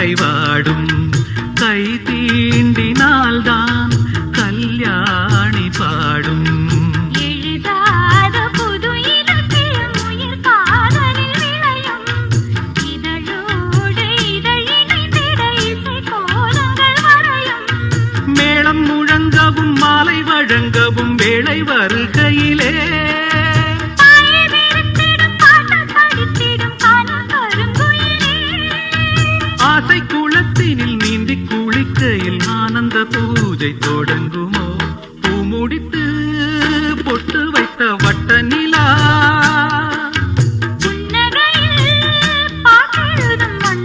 மாலை வாடும் கை தீண்டினால்தான் கல்யாணி பாடும். எழுதாத புது இலக்கியம் உயிர் காதலில் விளையும். இதழோடு இதழினிந்திட இசை கோலங்கள் வரையும். மேளம் முழங்கவும் மாலை வழங்கவும் வேளை வருகையிலே ஆசை குளத்தினில் நீந்தி குளிக்கையில் ஆனந்த பூஜை தொடங்குமோ. பூ முடித்து